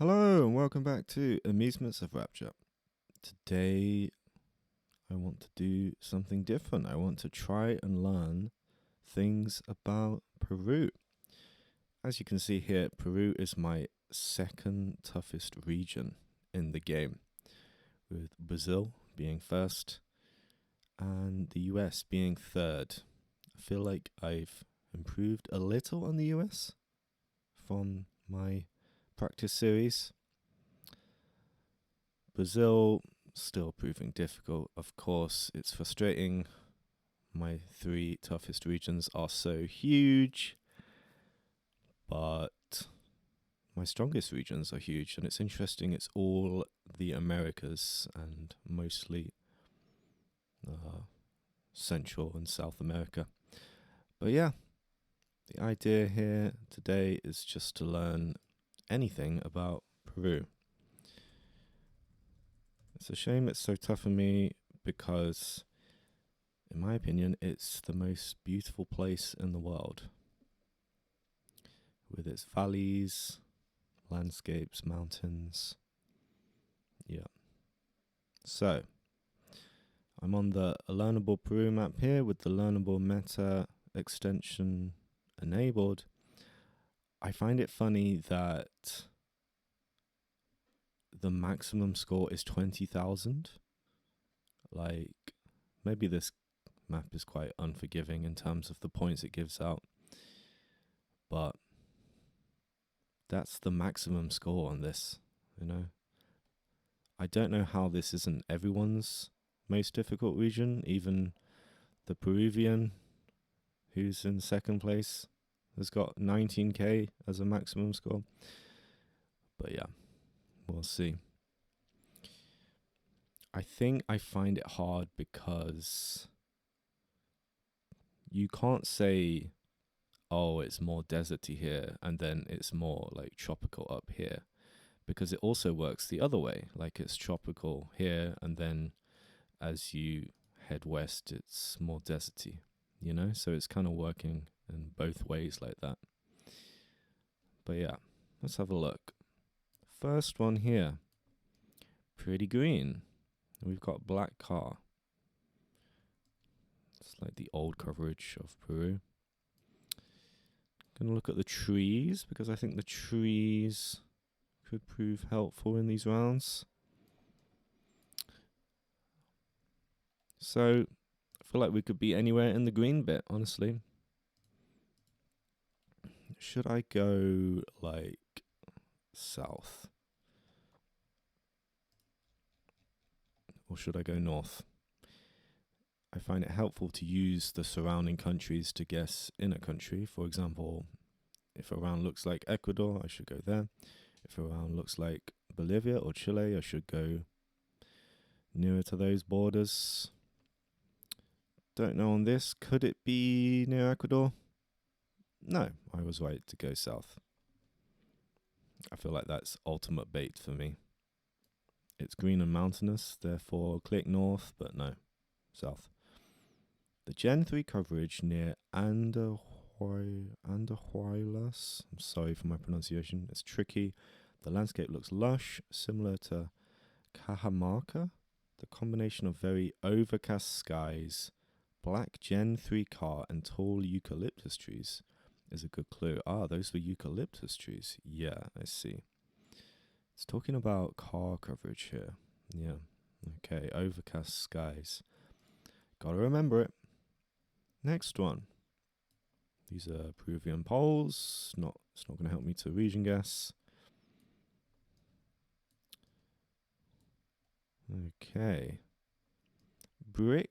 Hello and welcome back to Amusements of Rapture. Today I want to do something different. I want to try and learn things about Peru. As you can see here, Peru is my second toughest region in the game, with Brazil being first and the US being third. I feel like I've improved a little on the US from my practice series. Brazil still proving difficult. Of course, it's frustrating. My three toughest regions are so huge, but my strongest regions are huge, and it's interesting. It's all the Americas and mostly Central and South America. But yeah, the idea here today is just to learn anything about Peru. It's a shame it's so tough for me because, in my opinion, it's the most beautiful place in the world. With its valleys, landscapes, mountains. Yeah. So, I'm on the Learnable Peru map here with the Learnable Meta extension enabled. I find it funny that the maximum score is 20,000. Like, maybe this map is quite unforgiving in terms of the points it gives out, but that's the maximum score on this, you know. I don't know how this isn't everyone's most difficult region. Even the Peruvian, who's in second place, has got 19k as a maximum score. But yeah, we'll see. I think I find it hard because you can't say, oh, it's more deserty here and then it's more like tropical up here, because it also works the other way. Like, it's tropical here and then as you head west it's more deserty, you know? So it's kind of working in both ways like that. But yeah, let's have a look. First one here, pretty green. We've got black car. It's like the old coverage of Peru. Gonna look at the trees because I think the trees could prove helpful in these rounds. So I feel like we could be anywhere in the green bit, honestly. Should I go like south? Or should I go north? I find it helpful to use the surrounding countries to guess in a country. For example, if a round looks like Ecuador, I should go there. If a round looks like Bolivia or Chile, I should go nearer to those borders. Don't know on this. Could it be near Ecuador? No, I was right to go south. I feel like that's ultimate bait for me. It's green and mountainous, therefore click north, but no, south. The Gen 3 coverage near Andahuaylas, I'm sorry for my pronunciation, it's tricky. The landscape looks lush, similar to Cajamarca. The combination of very overcast skies, black Gen 3 car, and tall eucalyptus trees is a good clue. Ah, those were eucalyptus trees. Yeah, I see. It's talking about car coverage here. Yeah. Okay, overcast skies. Gotta remember it. Next one. These are Peruvian poles. It's not going to help me to region guess. Okay. Brick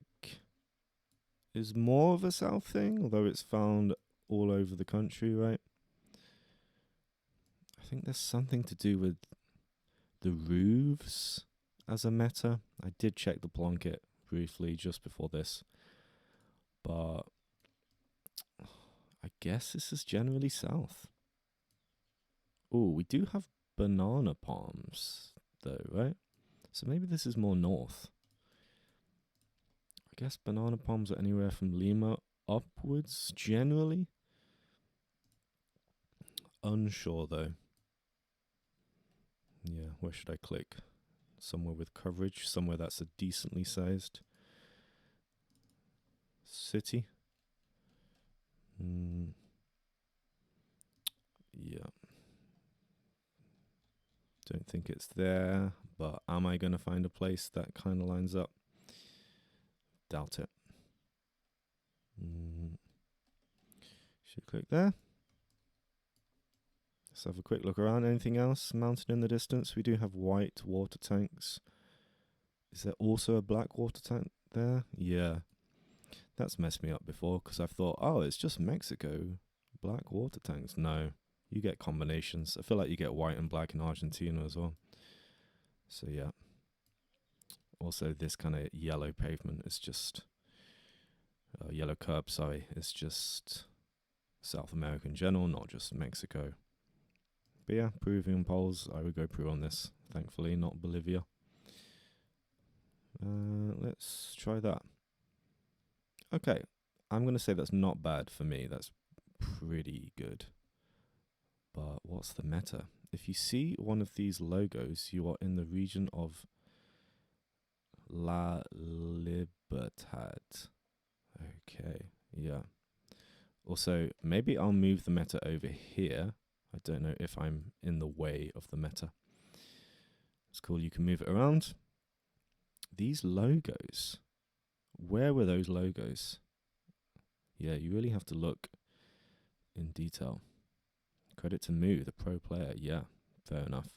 is more of a south thing, although it's found all over the country, right? I think there's something to do with the roofs as a meta. I did check the Plonket briefly just before this, but I guess this is generally south. Oh, we do have banana palms though, right? So maybe this is more north. I guess banana palms are anywhere from Lima upwards generally. Unsure though. Where should I click? Somewhere with coverage, somewhere that's a decently sized city. Yeah. Don't think it's there, but am I going to find a place that kind of lines up? Doubt it. Should click there. Let's have a quick look around. Anything else? Mountain in the distance. We do have white water tanks. Is there also a black water tank there? Yeah. That's messed me up before because I've thought, oh, it's just Mexico. Black water tanks. No. You get combinations. I feel like you get white and black in Argentina as well. So, yeah. Also, this kind of yellow pavement is just... yellow curb, sorry. It's just South America in general, not just Mexico. But yeah, Peruvian poles. I would go Peru on this. Thankfully, not Bolivia. Let's try that. Okay. I'm going to say that's not bad for me. That's pretty good. But what's the meta? If you see one of these logos, you are in the region of La Libertad. Okay, yeah. Also, maybe I'll move the meta over here. I don't know if I'm in the way of the meta. It's cool, you can move it around. These logos. Where were those logos? Yeah, you really have to look in detail. Credit to Mu, the pro player. Yeah, fair enough.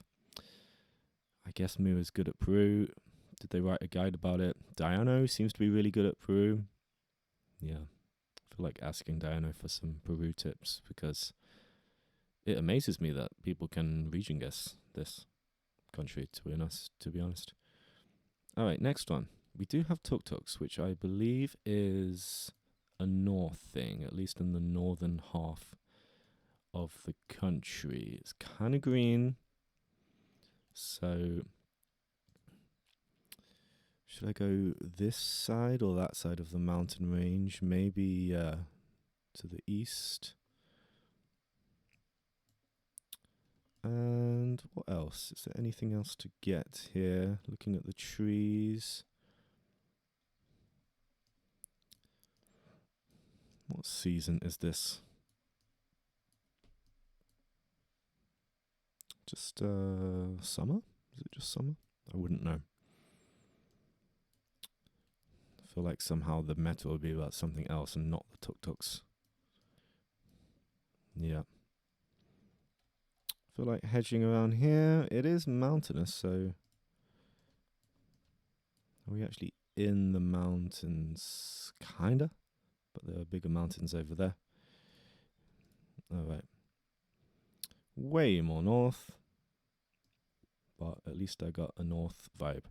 I guess Mu is good at Peru. Did they write a guide about it? Diano seems to be really good at Peru. Yeah, I feel like asking Diano for some Peru tips because it amazes me that people can region guess this country, to be honest. All right, next one. We do have tuk-tuks, which I believe is a north thing, at least in the northern half of the country. It's kind of green. So, should I go this side or that side of the mountain range? Maybe to the east. And what else? Is there anything else to get here? Looking at the trees. What season is this? Just summer? Is it just summer? I wouldn't know. I feel like somehow the meta would be about something else and not the tuk-tuks. Yeah. I feel like hedging around here. It is mountainous, so... Are we actually in the mountains? Kinda. But there are bigger mountains over there. Alright. Way more north. But at least I got a north vibe.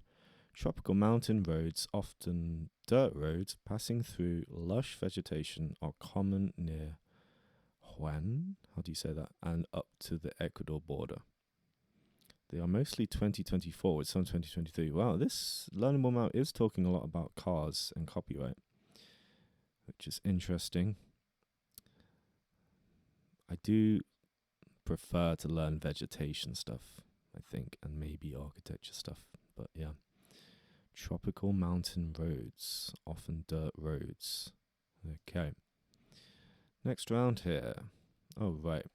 Tropical mountain roads, often dirt roads, passing through lush vegetation, are common near Juan, how do you say that, and up to the Ecuador border. They are mostly 2024 with some 2023. Wow, this learnable map is talking a lot about cars and copyright, which is interesting. I do prefer to learn vegetation stuff, I think, and maybe architecture stuff, but yeah. Tropical mountain roads, often dirt roads. Okay. Next round here. Oh, right.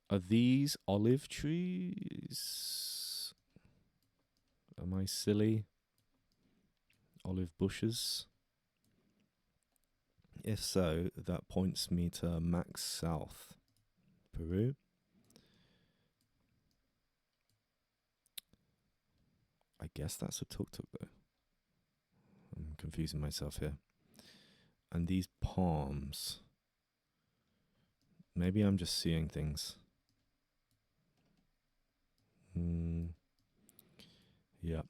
Are these olive trees? Am I silly? Olive bushes? If so, that points me to Max South, Peru. I guess that's a tuk-tuk though. I'm confusing myself here. And these palms. Maybe I'm just seeing things. Yep.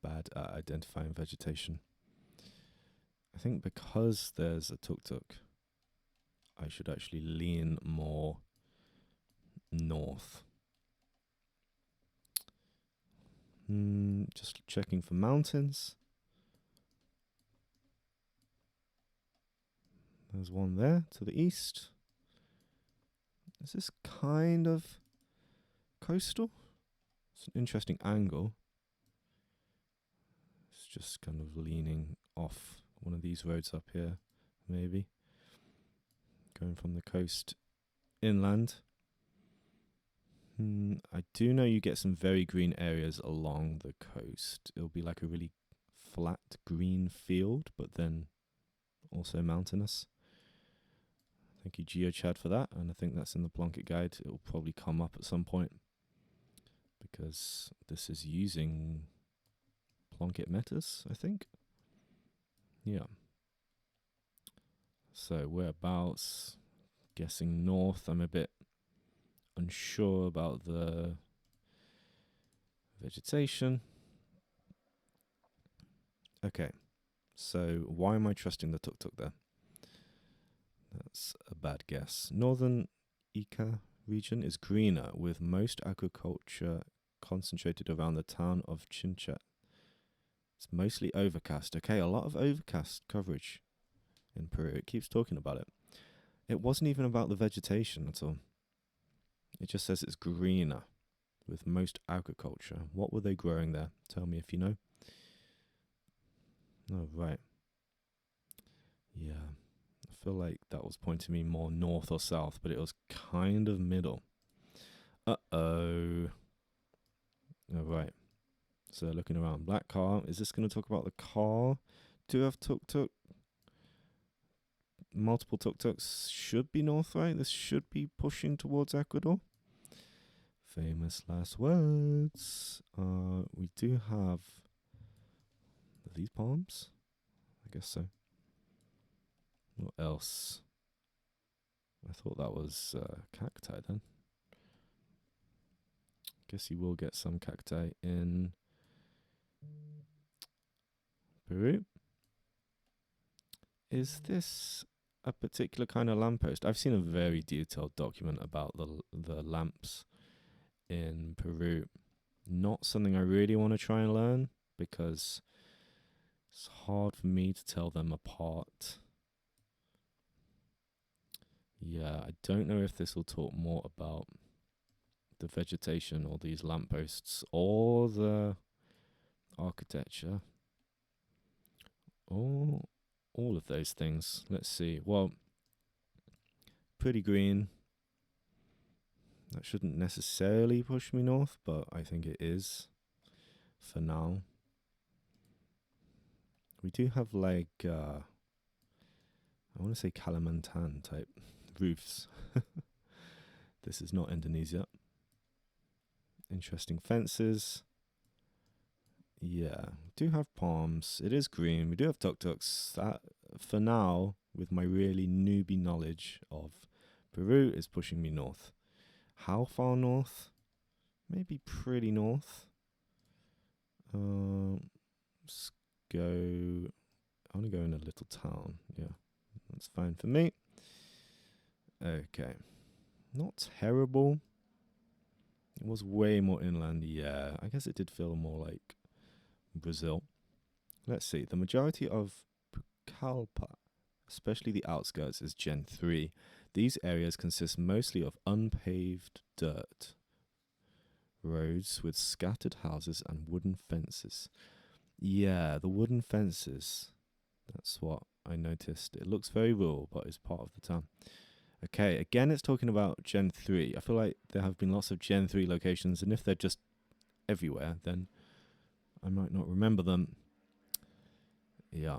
Bad at identifying vegetation. I think because there's a tuk-tuk, I should actually lean more north. Just checking for mountains. There's one there to the east. Is this kind of coastal? It's an interesting angle. It's just kind of leaning off one of these roads up here, maybe. Going from the coast inland. I do know you get some very green areas along the coast. It'll be like a really flat green field, but then also mountainous. Thank you, GeoChad, for that. And I think that's in the Plunkett Guide. It will probably come up at some point because this is using Plunkett metas, I think. Yeah. So whereabouts? Guessing north. I'm a bit unsure about the vegetation. Okay. So why am I trusting the tuk-tuk there? That's a bad guess. Northern Ica region is greener, with most agriculture concentrated around the town of Chincha. It's mostly overcast. Okay, a lot of overcast coverage in Peru. It keeps talking about it. It wasn't even about the vegetation at all. It just says it's greener, with most agriculture. What were they growing there? Tell me if you know. Oh, right. Yeah. I feel like that was pointing me more north or south, but it was kind of middle. Uh-oh. All right. So looking around. Black car. Is this going to talk about the car? Do you have tuk-tuk? Multiple tuk-tuks should be north, right? This should be pushing towards Ecuador. Famous last words. We do have... Are these palms? I guess so. What else? I thought that was cacti then. Guess you will get some cacti in Peru. Is this a particular kind of lamppost? I've seen a very detailed document about the lamps in Peru. Not something I really want to try and learn because it's hard for me to tell them apart. Yeah, I don't know if this will talk more about the vegetation or these lampposts or the architecture or all of those things. Let's see. Well, pretty green. That shouldn't necessarily push me north, but I think it is for now. We do have like, I want to say Kalimantan type roofs. This is not Indonesia. Interesting fences. Yeah, we do have palms. It is green. We do have tuk-tuks. That, for now, with my really newbie knowledge of Peru, is pushing me north. How far north? Maybe pretty north. Let's go... I want to go in a little town. Yeah, that's fine for me. Okay. Not terrible. It was way more inland. Yeah, I guess it did feel more like Brazil. Let's see. The majority of Pucallpa, especially the outskirts, is Gen 3. These areas consist mostly of unpaved dirt roads with scattered houses and wooden fences. Yeah, the wooden fences. That's what I noticed. It looks very rural, but it's part of the town. Okay, again, it's talking about Gen 3. I feel like there have been lots of Gen 3 locations, and if they're just everywhere, then I might not remember them. Yeah.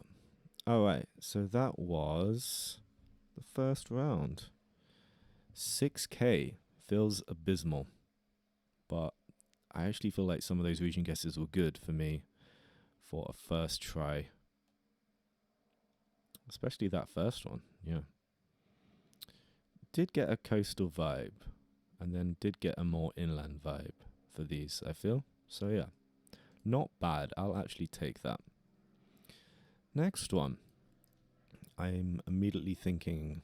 All right, so that was the first round. 6K feels abysmal, but I actually feel like some of those region guesses were good for me for a first try. Especially that first one, yeah. Did get a coastal vibe, and then did get a more inland vibe for these, I feel. So yeah, not bad. I'll actually take that. Next one. I'm immediately thinking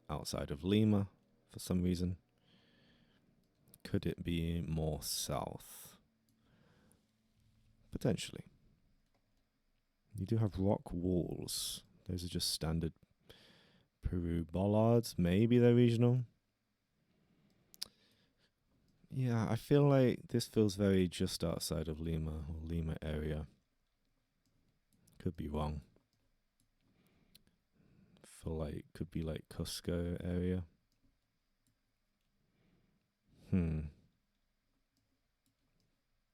outside of Lima for some reason. Could it be more south? Potentially. You do have rock walls. Those are just standard Peru bollards. Maybe they're regional. Yeah, I feel like this feels very just outside of Lima or Lima area. Could be wrong. Feel like could be like Cusco area.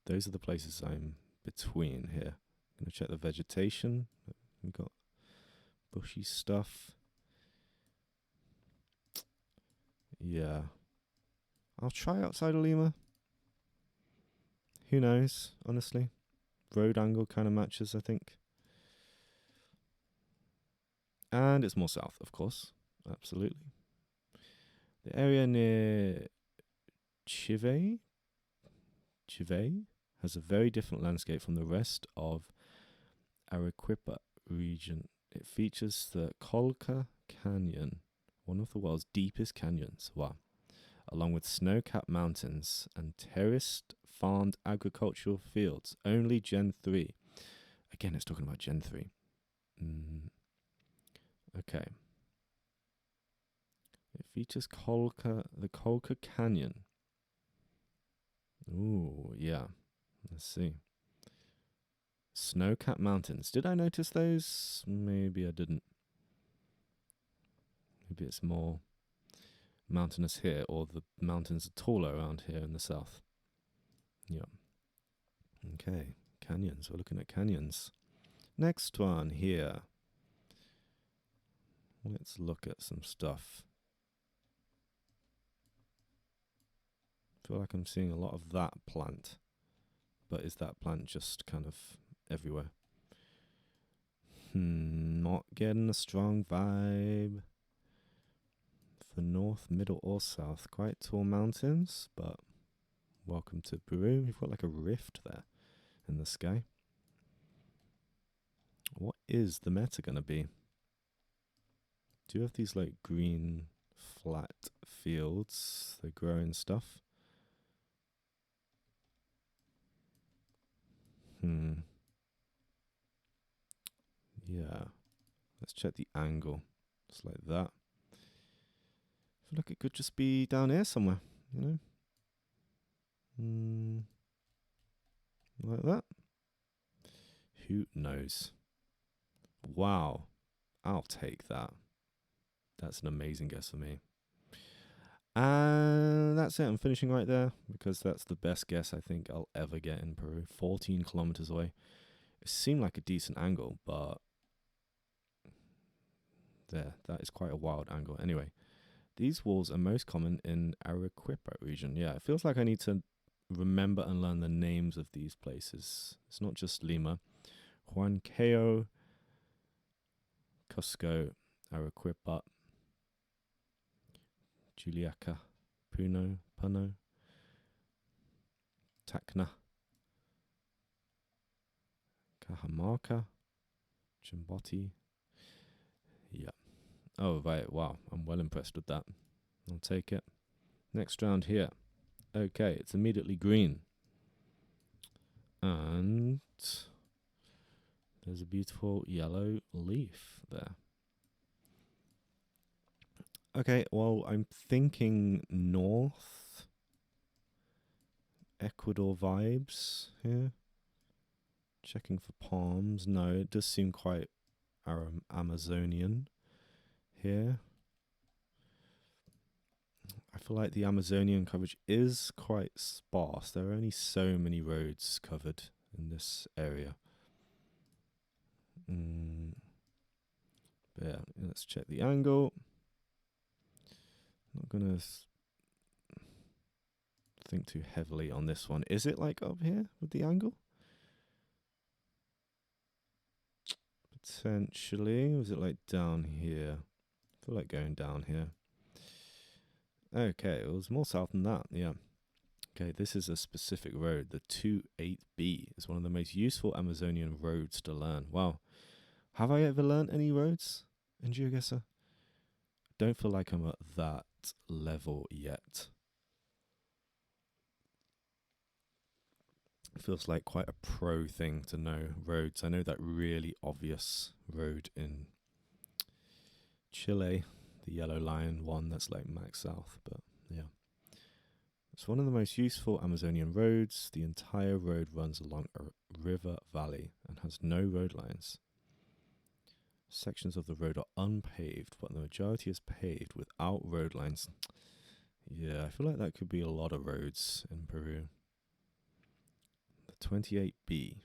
Those are the places I'm between here. Gonna check the vegetation. We got bushy stuff. Yeah. I'll try outside of Lima. Who knows, honestly. Road angle kind of matches, I think. And it's more south, of course. Absolutely. The area near Chivay has a very different landscape from the rest of Arequipa region. It features the Colca Canyon, one of the world's deepest canyons. Wow. Along with snow-capped mountains and terraced farmed agricultural fields. Only Gen 3. Again, it's talking about Gen 3. Okay. It features the Colca Canyon. Ooh, yeah. Let's see. Snow-capped mountains. Did I notice those? Maybe I didn't. Maybe it's more mountainous here, or the mountains are taller around here in the south. Yeah. Okay. Canyons. We're looking at canyons. Next one here. Let's look at some stuff. I feel like I'm seeing a lot of that plant. But is that plant just kind of everywhere? Not getting a strong vibe. For north, middle, or south. Quite tall mountains, but welcome to Peru. You've got like a rift there in the sky. What is the meta going to be? Do you have these like green flat fields? They grow in stuff. Yeah. Let's check the angle. Just like that. I feel like it could just be down here somewhere, you know? Like that. Who knows? Wow. I'll take that. That's an amazing guess for me. And that's it. I'm finishing right there because that's the best guess I think I'll ever get in Peru. 14 kilometers away. It seemed like a decent angle, but that is quite a wild angle. Anyway, these walls are most common in Arequipa region. Yeah, it feels like I need to remember and learn the names of these places. It's not just Lima. Huancayo, Cusco, Arequipa, Juliaca, Puno, Tacna, Cajamarca, Chimbote. Yeah. Oh, right. Wow. I'm well impressed with that. I'll take it. Next round here. Okay. It's immediately green. And there's a beautiful yellow leaf there. Okay. Well, I'm thinking north. Ecuador vibes here. Checking for palms. No, it does seem quite Amazonian here. I feel like the Amazonian coverage is quite sparse. There are only so many roads covered in this area. But yeah, let's check the angle. Not gonna think too heavily on this one. Is it like up here with the angle? Potentially. Or is it like down here? I feel like going down here. Okay, it was more south than that, yeah. Okay, this is a specific road. The 28B is one of the most useful Amazonian roads to learn. Wow. Have I ever learned any roads in GeoGuessr? Don't feel like I'm at that level yet. It feels like quite a pro thing to know roads. I know that really obvious road in Chile, the Yellow Line one that's like max south, but yeah. It's one of the most useful Amazonian roads. The entire road runs along a river valley and has no road lines. Sections of the road are unpaved, but the majority is paved without road lines. Yeah, I feel like that could be a lot of roads in Peru. The 28B.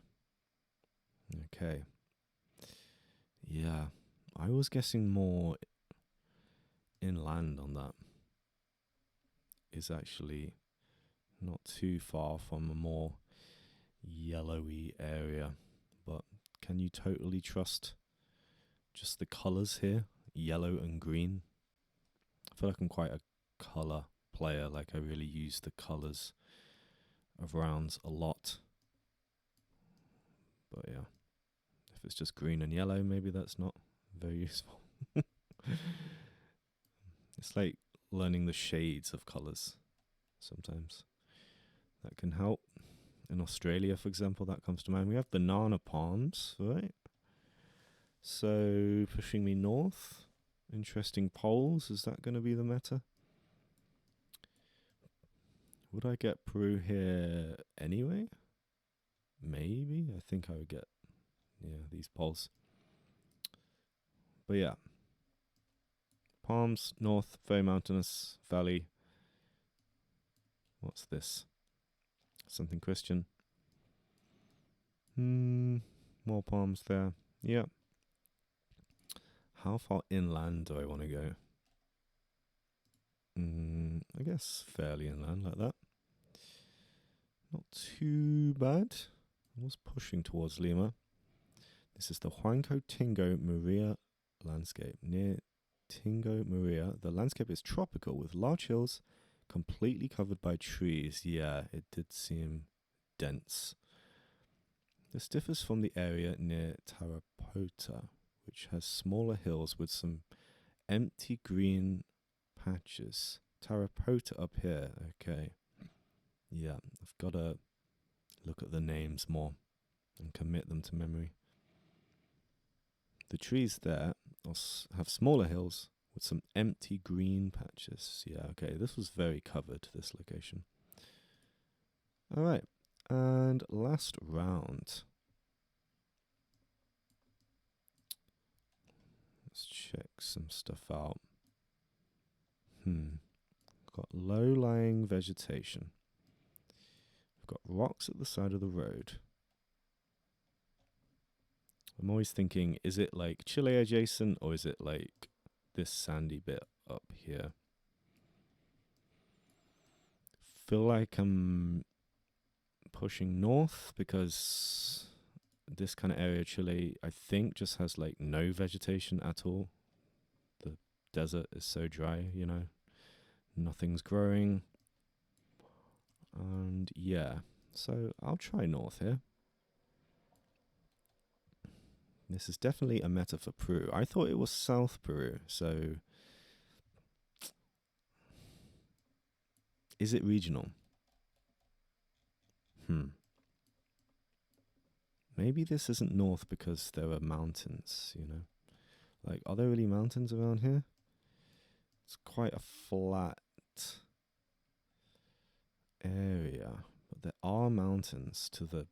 Okay. Yeah, I was guessing more inland on that. Is actually not too far from a more yellowy area. But can you totally trust just the colours here? Yellow and green. I feel like I'm quite a colour player. Like I really use the colours of rounds a lot. But yeah, if it's just green and yellow, maybe that's not very useful. It's like learning the shades of colours sometimes. That can help. In Australia, for example, that comes to mind. We have banana palms, right? So, pushing me north. Interesting poles. Is that going to be the meta? Would I get Peru here anyway? Maybe. I think I would get, these poles. But yeah. Palms, north, very mountainous, valley. What's this? Something Christian. More palms there. Yeah. How far inland do I want to go? I guess fairly inland like that. Not too bad. I was pushing towards Lima. This is the Huanco Tingo Maria landscape. Near Tingo Maria, the landscape is tropical with large hills completely covered by trees. Yeah, it did seem dense. This differs from the area near Tarapota, which has smaller hills with some empty green patches. Tarapota up here, okay. Yeah, I've got to look at the names more and commit them to memory. The trees there have smaller hills with some empty green patches. Yeah, okay, this was very covered, this location. All right, and last round. Let's check some stuff out. Got low-lying vegetation. We've got rocks at the side of the road. I'm always thinking, is it like Chile adjacent or is it like this sandy bit up here? Feel like I'm pushing north because this kind of area of Chile, I think, just has like no vegetation at all. The desert is so dry, nothing's growing. And yeah, so I'll try north here. This is definitely a meta for Peru. I thought it was South Peru, so is it regional? Maybe this isn't north because there are mountains, Like, are there really mountains around here? It's quite a flat area, but there are mountains to the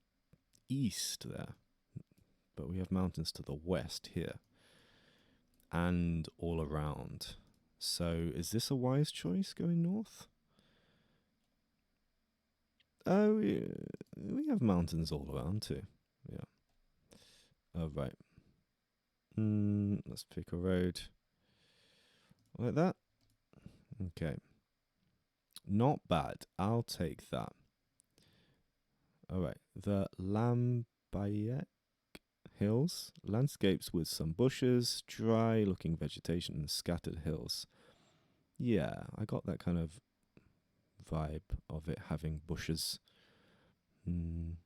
east there. But we have mountains to the west here and all around. So is this a wise choice going north? Oh, we have mountains all around too. Yeah. Oh, right. Let's pick a road. Like that. Okay. Not bad. I'll take that. All right. The Lambayeque Hills. Landscapes with some bushes, dry-looking vegetation, and scattered hills. Yeah, I got that kind of vibe of it having bushes. The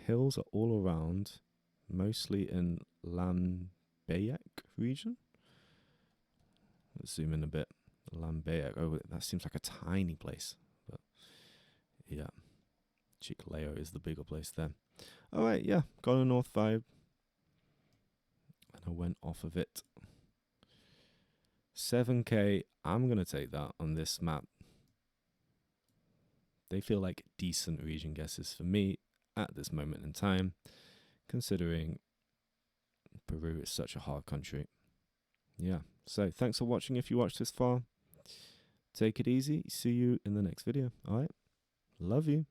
hills are all around, mostly in Lambayeque region. Let's zoom in a bit. Lambayeque. Oh, that seems like a tiny place. But yeah, Chiclayo is the bigger place there. All right, yeah, got a north vibe. And I went off of it. 7K, I'm going to take that on this map. They feel like decent region guesses for me at this moment in time, considering Peru is such a hard country. Yeah, so thanks for watching if you watched this far. Take it easy. See you in the next video. All right. Love you.